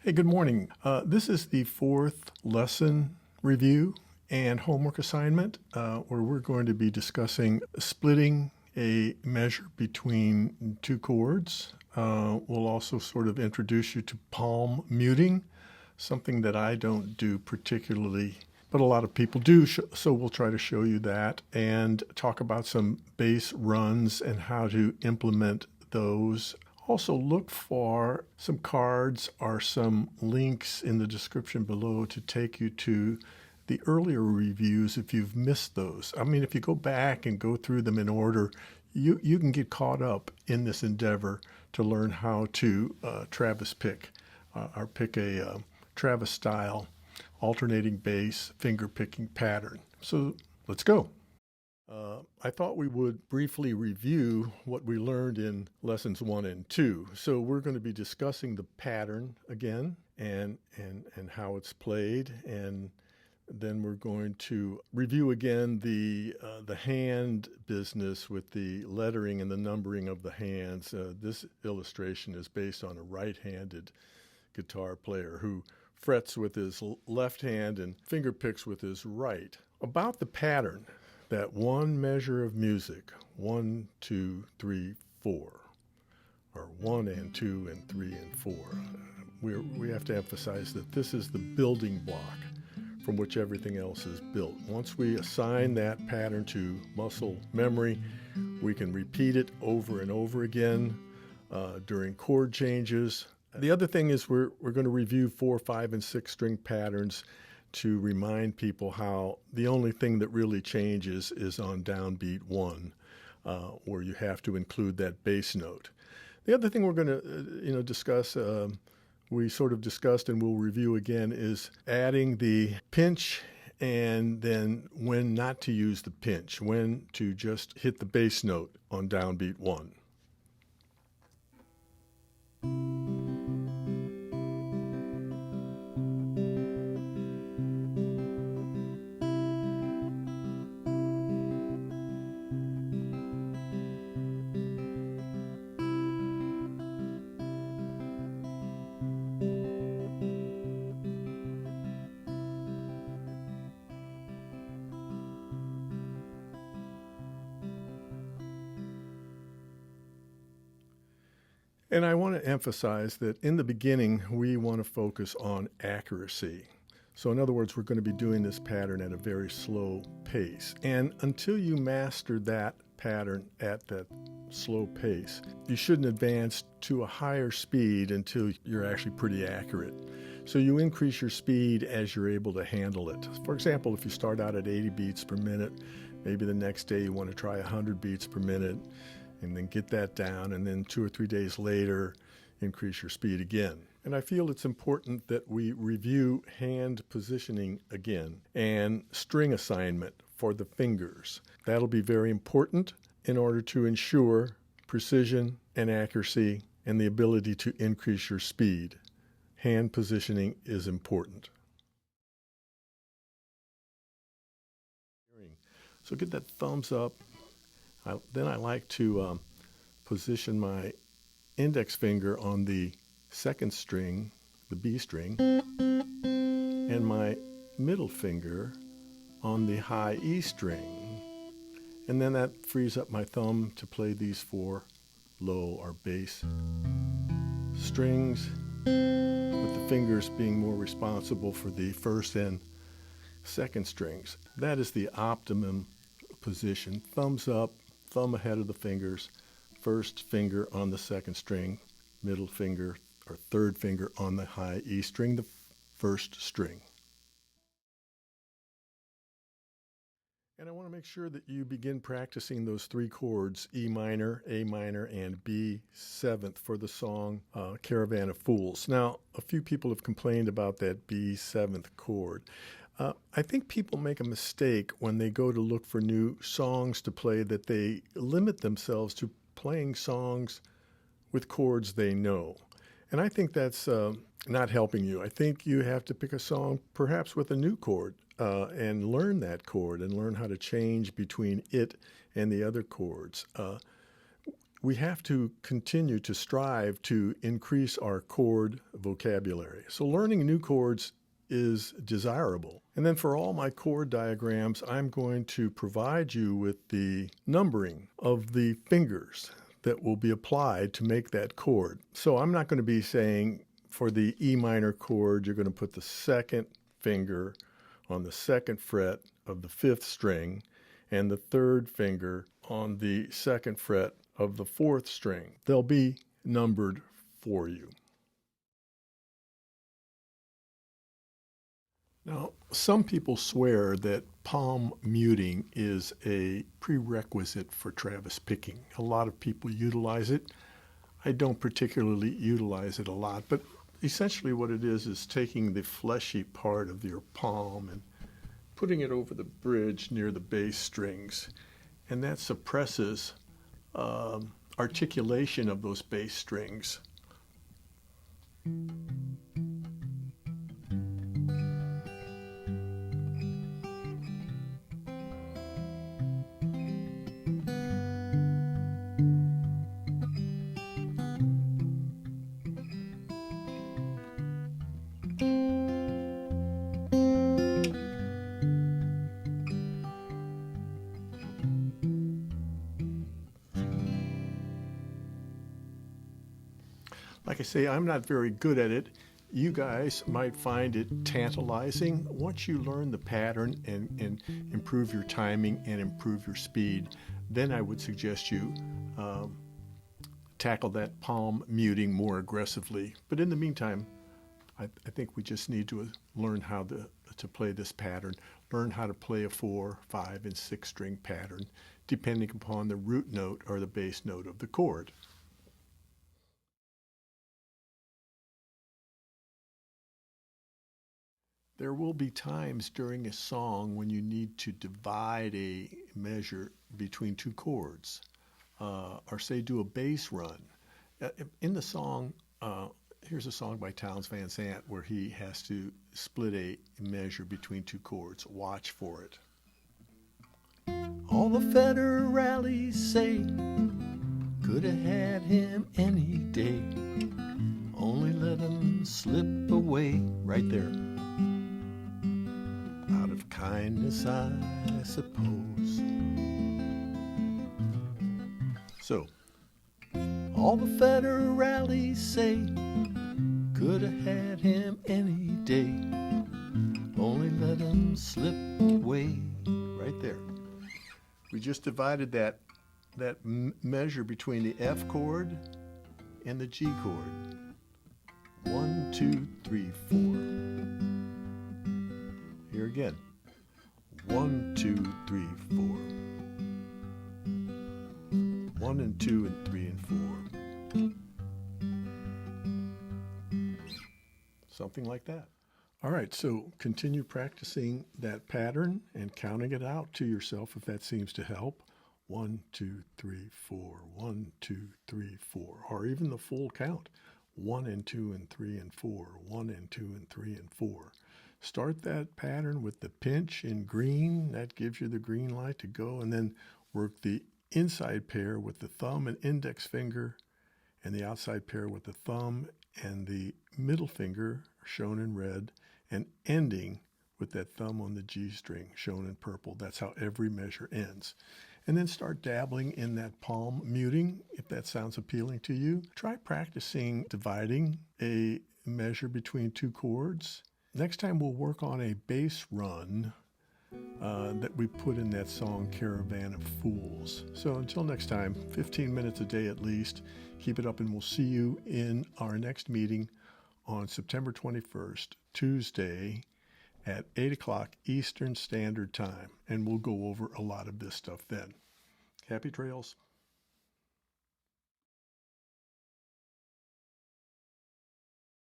Hey, good morning. This is the fourth lesson review and homework assignment where we're going to be discussing splitting a measure between two chords. We'll also sort of introduce you to palm muting, something that I don't do particularly, but a lot of people do, so we'll try to show you that and talk about some bass runs and how to implement those. Also look for some cards or some links in the description below to take you to the earlier reviews if you've missed those. I mean, if you go back and go through them in order, you can get caught up in this endeavor to learn how to Travis pick or pick a Travis style alternating bass finger picking pattern. So let's go. I thought we would briefly review what we learned in lessons 1 and 2. So we're going to be discussing the pattern again and how it's played, and then we're going to review again the hand business with the lettering and the numbering of the hands. This illustration is based on a right-handed guitar player who frets with his left hand and finger picks with his right. About the pattern, that one measure of music, 1, 2, 3, 4, or 1 and 2 and 3 and 4. We have to emphasize that this is the building block from which everything else is built. Once we assign that pattern to muscle memory, we can repeat it over and over again during chord changes. The other thing is we're going to review 4, 5, and 6 string patterns to remind people how the only thing that really changes is on downbeat 1, where you have to include that bass note. The other thing we're going to discuss, we sort of discussed and we'll review again, is adding the pinch and then when not to use the pinch, when to just hit the bass note on downbeat 1. And I want to emphasize that in the beginning, we want to focus on accuracy. So in other words, we're going to be doing this pattern at a very slow pace. And until you master that pattern at that slow pace, you shouldn't advance to a higher speed until you're actually pretty accurate. So you increase your speed as you're able to handle it. For example, if you start out at 80 beats per minute, maybe the next day you want to try 100 beats per minute, and then get that down, and then 2 or 3 days later, increase your speed again. And I feel it's important that we review hand positioning again and string assignment for the fingers. That'll be very important in order to ensure precision and accuracy and the ability to increase your speed. Hand positioning is important. So get that thumbs up. Then I like to position my index finger on the second string, the B string, and my middle finger on the high E string. And then that frees up my thumb to play these 4 low or bass strings, with the fingers being more responsible for the first and second strings. That is the optimum position. Thumbs up, thumb ahead of the fingers, first finger on the second string, middle finger or third finger on the high E string, the first string. And I want to make sure that you begin practicing those 3 chords, E minor, A minor, and B seventh for the song Caravan of Fools. Now, a few people have complained about that B seventh chord. I think people make a mistake when they go to look for new songs to play, that they limit themselves to playing songs with chords they know. And I think that's not helping you. I think you have to pick a song perhaps with a new chord and learn that chord and learn how to change between it and the other chords. we have to continue to strive to increase our chord vocabulary. So learning new chords is desirable. And then for all my chord diagrams, I'm going to provide you with the numbering of the fingers that will be applied to make that chord. So I'm not going to be saying for the E minor chord, you're going to put the second finger on the second fret of the fifth string and the third finger on the second fret of the fourth string. They'll be numbered for you. Now, some people swear that palm muting is a prerequisite for Travis picking. A lot of people utilize it. I don't particularly utilize it a lot, but essentially what it is taking the fleshy part of your palm and putting it over the bridge near the bass strings, and that suppresses articulation of those bass strings. Like I say, I'm not very good at it. You guys might find it tantalizing. Once you learn the pattern and improve your timing and improve your speed, then I would suggest you tackle that palm muting more aggressively. But in the meantime, I think we just need to learn how to play this pattern, learn how to play a 4, 5, and 6 string pattern, depending upon the root note or the bass note of the chord. There will be times during a song when you need to divide a measure between two chords, or say do a bass run. In the song, here's a song by Townes Van Sant where he has to split a measure between two chords. Watch for it. All the federales say could have had him any day, only let him slip away. Right there. Out of kindness, I suppose. So, all the federales say could have had him any day, only let him slip away. Right there. We just divided that measure between the F chord and the G chord. 1, 2, 3, 4. Here again. 1, 2, 3, 4. 1 and 2 and 3 and 4. Something like that. All right, so continue practicing that pattern and counting it out to yourself if that seems to help. 1, 2, 3, 4. 1, 2, 3, 4. Or even the full count. 1 and 2 and 3 and 4. 1 and 2 and 3 and 4. Start that pattern with the pinch in green. That gives you the green light to go. And then work the inside pair with the thumb and index finger, and the outside pair with the thumb and the middle finger shown in red, and ending with that thumb on the G string shown in purple. That's how every measure ends. And then start dabbling in that palm muting if that sounds appealing to you. Try practicing dividing a measure between two chords. Next time we'll work on a bass run that we put in that song Caravan of Fools. So until next time, 15 minutes a day at least. Keep it up, and we'll see you in our next meeting on September 21st, Tuesday at 8 o'clock Eastern Standard Time. And we'll go over a lot of this stuff then. Happy trails.